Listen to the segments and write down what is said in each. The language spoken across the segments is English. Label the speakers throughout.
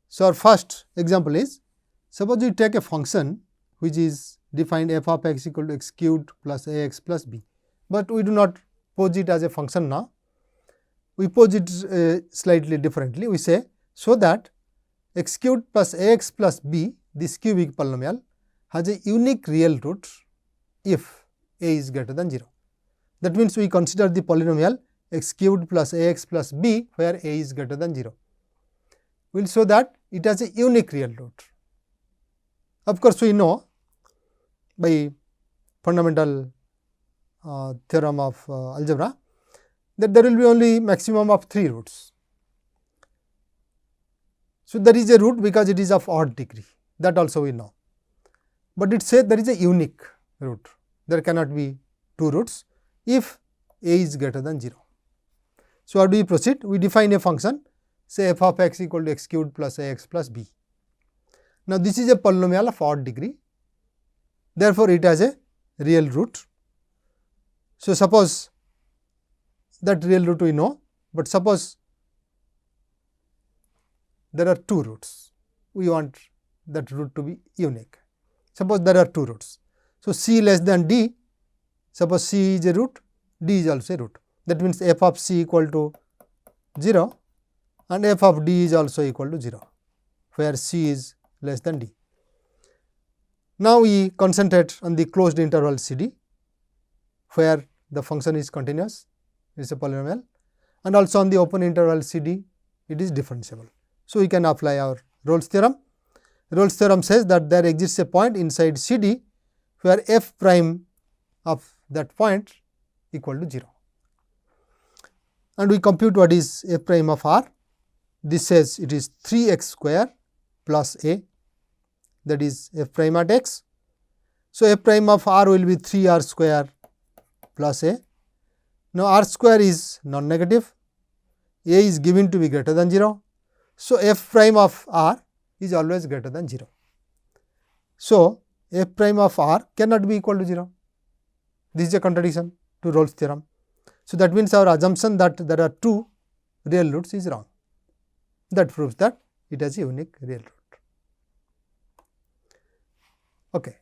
Speaker 1: So, our first example is, suppose we take a function which is defined f of x equal to x cubed plus ax plus b, but we do not pose it as a function now. We pose it slightly differently. We say, so that x cubed plus ax plus b, this cubic polynomial, has a unique real root if a is greater than 0. That means, we consider the polynomial x cubed plus ax plus b where a is greater than 0. We will show that it has a unique real root. Of course, we know by fundamental theorem of algebra that there will be only maximum of 3 roots. So, there is a root because it is of odd degree, that also we know, but it says there is a unique root. There cannot be 2 roots if a is greater than 0. So, how do we proceed? We define a function, say f of x equal to x cubed plus ax plus b. Now, this is a polynomial of odd degree, therefore, it has a real root. So, suppose that real root we know, but suppose there are 2 roots, we want that root to be unique. Suppose there are 2 roots. So, c less than d, suppose c is a root, d is also a root. That means, f of c equal to 0 and f of d is also equal to 0, where c is less than d. Now, we concentrate on the closed interval c d, where the function is continuous, it is a polynomial, and also on the open interval c d, it is differentiable. So, we can apply our Rolle's theorem. Rolle's theorem says that there exists a point inside c d where f prime of that point equal to 0. And we compute what is f prime of r. This says it is 3x square plus a, that is f prime at x. So, f prime of r will be 3r square plus a. Now, r square is non-negative, a is given to be greater than 0. So, f prime of r is always greater than 0. So, f prime of r cannot be equal to 0. This is a contradiction to Rolle's theorem. So, that means our assumption that there are 2 real roots is wrong. That proves that it has a unique real root. Okay.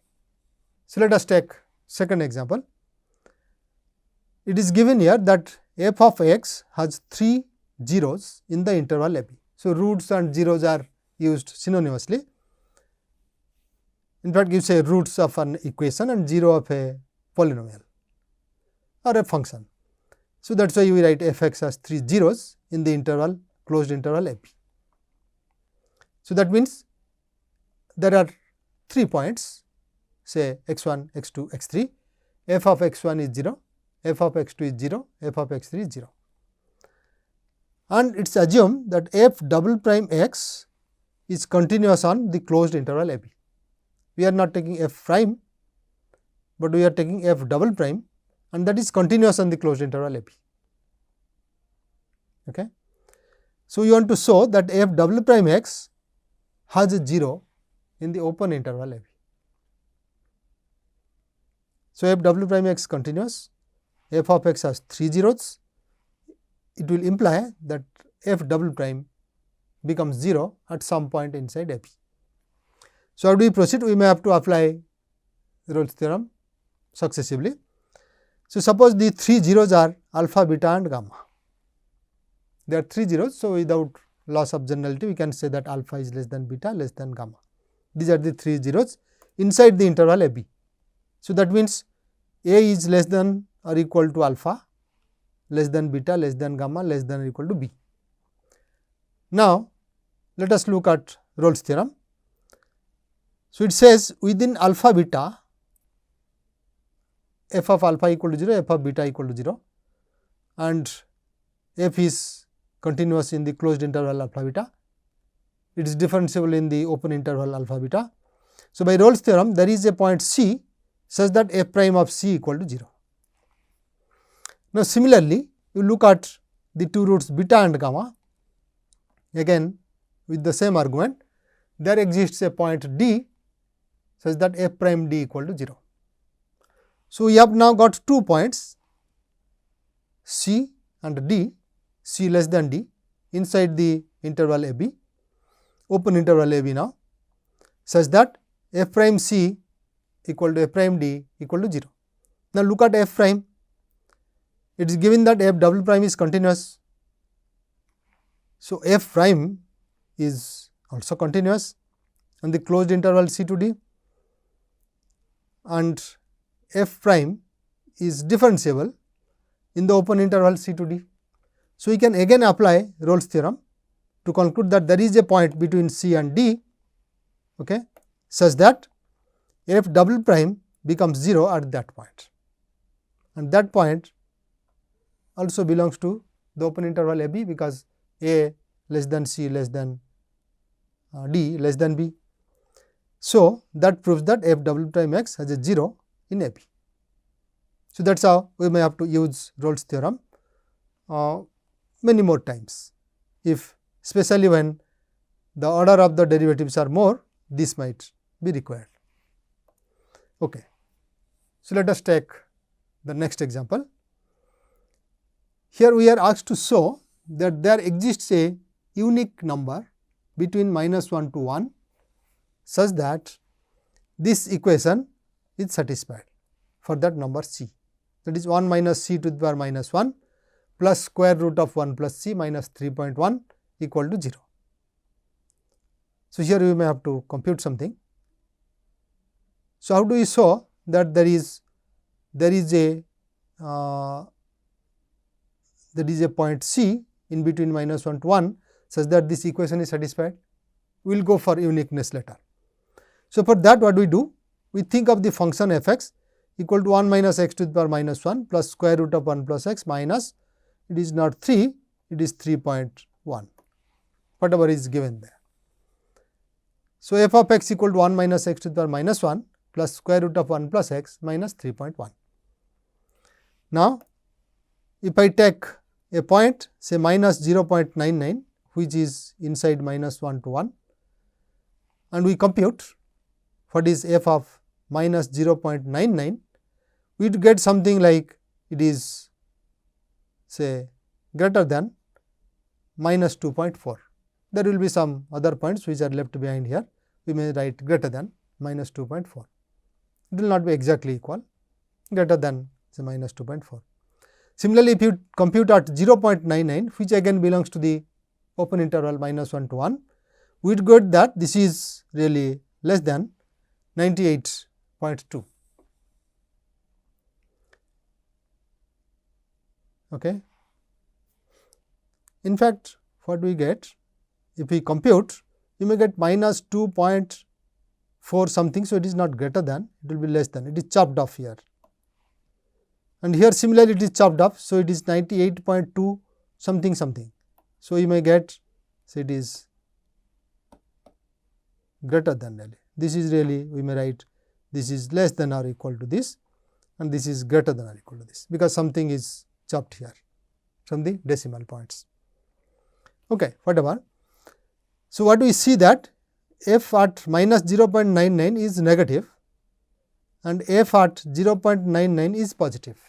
Speaker 1: So, let us take second example. It is given here that f of x has 3 zeros in the interval a b. So, roots and zeros are used synonymously. In fact, you say roots of an equation and 0 of a polynomial or a function. So, that is why we write f x as 3 zeros in the interval closed interval a b. So, that means there are 3 points, say x 1, x 2, x 3, f of x 1 is 0, f of x 2 is 0, f of x 3 is 0. And it is assumed that f double prime x is continuous on the closed interval a b. We are not taking f prime, but we are taking f double prime, and that is continuous on the closed interval a b. Okay. So, we want to show that f double prime x has a 0 in the open interval a b. So, f double prime x continuous, f of x has 3 zeros, it will imply that f double prime becomes 0 at some point inside a b. So, how do we proceed? We may have to apply Rolle's theorem successively. So, suppose the 3 zeros are alpha, beta and gamma. There are 3 zeros. So, without loss of generality, we can say that alpha is less than beta, less than gamma. These are the 3 zeros inside the interval a b. So, that means a is less than or equal to alpha, less than beta, less than gamma, less than or equal to b. Now, let us look at Rolle's theorem. So, it says within alpha beta, f of alpha equal to 0, f of beta equal to 0, and f is continuous in the closed interval alpha beta. It is differentiable in the open interval alpha beta. So, by Rolle's theorem, there is a point C such that f prime of C equal to 0. Now, similarly, you look at the 2 roots beta and gamma, again with the same argument, there exists a point D such that f prime D equal to 0. So, we have now got 2 points C and D, C less than D inside the interval a b, open interval a b now, such that f prime c equal to f prime d equal to 0. Now, look at f prime, it is given that f double prime is continuous. So, f prime is also continuous on the closed interval c to d, and f prime is differentiable in the open interval c to d. So, we can again apply Rolle's theorem to conclude that there is a point between c and d, okay, such that f double prime becomes 0 at that point, and that point also belongs to the open interval a b, because a less than c less than d less than b. So, that proves that f double prime x has a 0 in a b. So, that is how we may have to use Rolle's theorem many more times, if especially when the order of the derivatives are more, this might be required. Okay. So, let us take the next example. Here we are asked to show that there exists a unique number between -1 to 1, such that this equation is satisfied for that number c, that is 1 minus c to the power -1 plus square root of 1 plus c minus 3.1 equal to 0. So, here we may have to compute something. So, how do we show that there is a point c in between -1 to 1, such that this equation is satisfied? We will go for uniqueness later. So, for that what we do? We think of the function f x equal to 1 minus x to the power -1 plus square root of 1 plus x minus, it is not 3, it is 3.1, whatever is given there. So, f of x equal to 1 minus x to the power -1 plus square root of 1 plus x minus 3.1. Now, if I take a point say minus 0.99, which is inside -1 to 1, and we compute what is f of minus 0.99, we would get something like it is say greater than minus 2.4. There will be some other points which are left behind here, we may write greater than minus 2.4. It will not be exactly equal, greater than say minus 2.4. Similarly, if you compute at 0.99, which again belongs to the open interval -1 to 1, we would get that this is really less than 98.2. Okay. In fact, what we get, if we compute, you may get minus 2.4 something. So, it is not greater than, it will be less than, it is chopped off here, and here similarly it is chopped off. So, it is 98.2 something something. So, you may get, so it is greater than really. This is really, we may write this is less than or equal to this, and this is greater than or equal to this, because something is chopped here from the decimal points. Okay, whatever. So, what we see that f at minus 0.99 is negative and f at 0.99 is positive.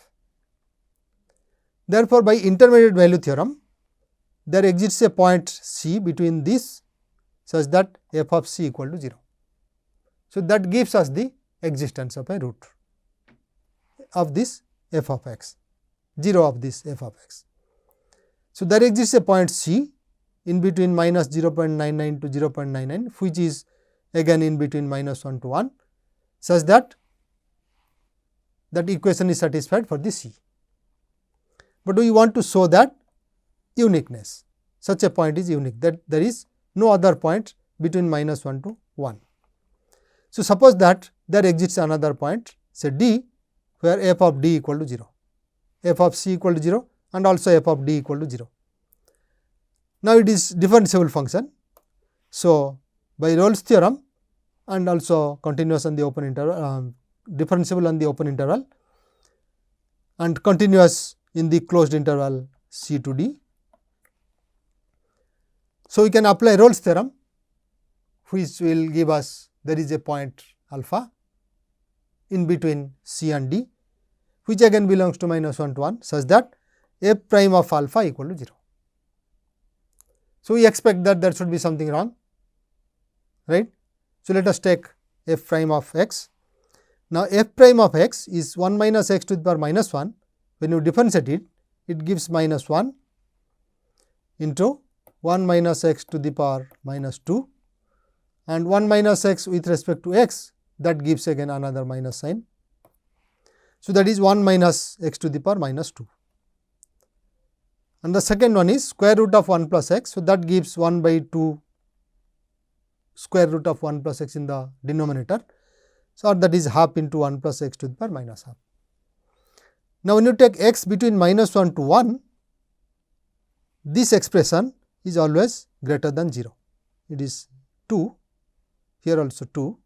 Speaker 1: Therefore, by intermediate value theorem, there exists a point c between this, such that f of c equal to 0. So, that gives us the existence of a root of this f of x, 0 of this f of x. So, there exists a point c in between minus 0.99 to 0.99, which is again in between -1 to 1, such that that equation is satisfied for the c. But we want to show that uniqueness, such a point is unique, that there is no other point between -1 to 1. So, suppose that there exists another point say d, where f of d equal to 0, f of c equal to 0 and also f of d equal to 0. Now, it is differentiable function. So, by Rolle's theorem and also continuous on the open interval, differentiable on the open interval and continuous in the closed interval c to d. So, we can apply Rolle's theorem, which will give us there is a point alpha in between c and d, which again belongs to -1 to 1, such that f prime of alpha equal to 0. So, we expect that there should be something wrong right. So, let us take f prime of x. Now, f prime of x is 1 minus x to the power minus 1. When you differentiate it, it gives minus 1 into 1 minus x to the power minus 2, and 1 minus x with respect to x, that gives again another minus sign. So, that is 1 minus x to the power minus 2. And the second one is square root of 1 plus x. So, that gives 1 by 2 square root of 1 plus x in the denominator. So, that is half into 1 plus x to the power minus half. Now, when you take x between minus 1 to 1, this expression is always greater than 0. It is 2, here also 2.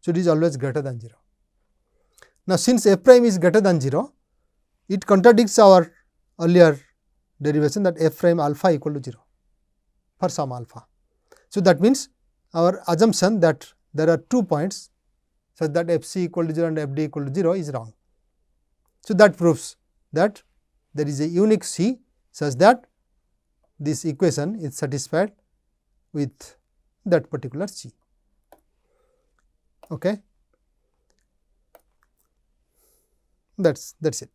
Speaker 1: So, it is always greater than 0. Now, since f prime is greater than 0, it contradicts our earlier derivation that f prime alpha equal to 0 for some alpha. So, that means our assumption that there are 2 points such that f c equal to 0 and f d equal to 0 is wrong. So, that proves that there is a unique c such that this equation is satisfied with that particular c. Okay. That's it.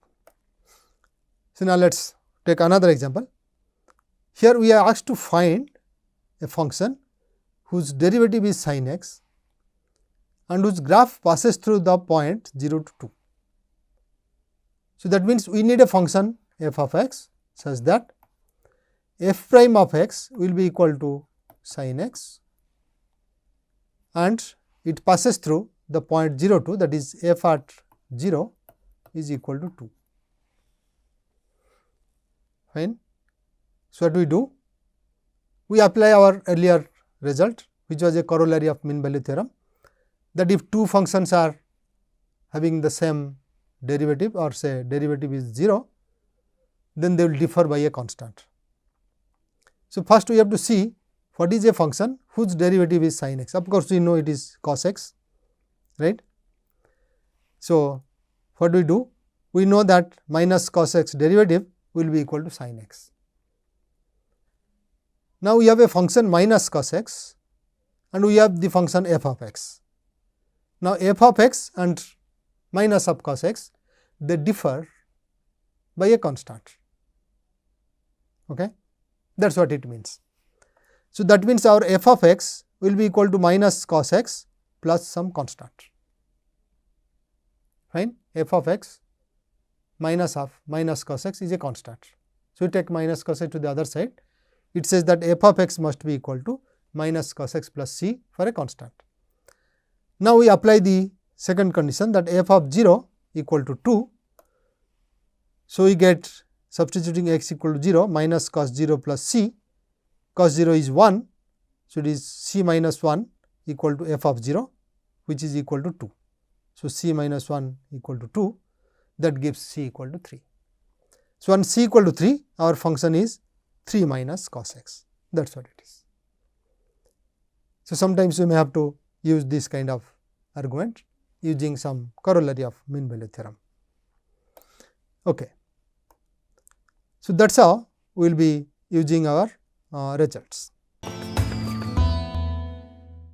Speaker 1: So, now let us take another example. Here we are asked to find a function whose derivative is sin x and whose graph passes through the point 0 to 2. So, that means we need a function f of x such that f prime of x will be equal to sin x and it passes through the point 0 2, that is f at 0 is equal to 2. Fine. So, what do we do? We apply our earlier result, which was a corollary of mean value theorem, that if two functions are having the same derivative or say derivative is 0, then they will differ by a constant. So, first we have to see what is a function whose derivative is sin x. Of course, we know it is cos x, right. So, what do we do? We know that minus cos x derivative will be equal to sin x. Now, we have a function minus cos x and we have the function f of x. Now, f of x and minus of cos x, they differ by a constant. Okay? That is what it means. So, that means our f of x will be equal to minus cos x plus some constant. Fine. F of x minus cos x is a constant. So, we take minus cos x to the other side. It says that f of x must be equal to minus cos x plus c for a constant. Now, we apply the second condition that f of 0 equal to 2. So, we get substituting x equal to 0 minus cos 0 plus c, cos 0 is 1. So, it is c minus 1 equal to f of 0, which is equal to 2. So, c minus 1 equal to 2, that gives c equal to 3. So, when c equal to 3, our function is 3 minus cos x, that is what it is. So, sometimes we may have to use this kind of argument using some corollary of mean value theorem. Okay. So, that is how we will be using our results.